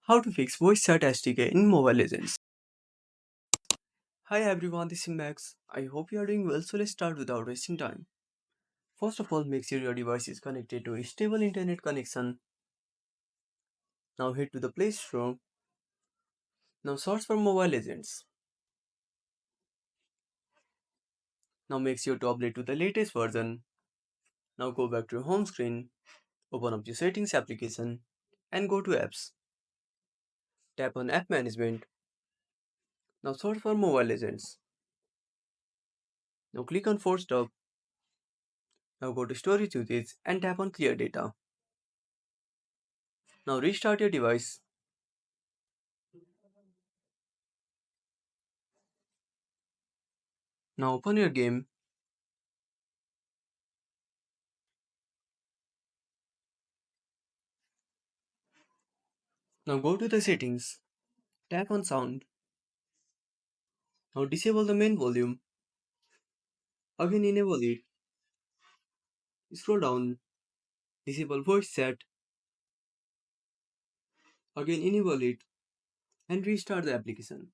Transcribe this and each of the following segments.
How to fix voice chat SDK in Mobile Legends. Hi everyone, this is Max. I hope you are doing well, so let's start without wasting time. First of all, make sure your device is connected to a stable internet connection. Now head to the Play Store. Now search for Mobile Legends. Now make sure to update to the latest version. Now go back to your home screen, open up the settings application and go to apps. Tap on app management. Now search for Mobile Legends. Now click on force stop. Now go to storage usage and tap on clear data. Now restart your device. Now open your game. Now go to the settings. Tap on sound. Now disable the main volume. Again enable it. Scroll down. Disable voice chat. Again enable it. And restart the application.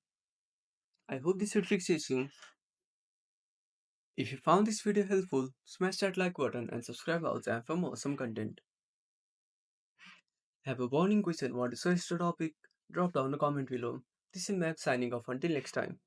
I hope this will fix the issue. If you found this video helpful, smash that like button and subscribe our channel for more awesome content. Have a burning question, want to suggest a topic? Drop down a comment below. This is Max signing off until next time.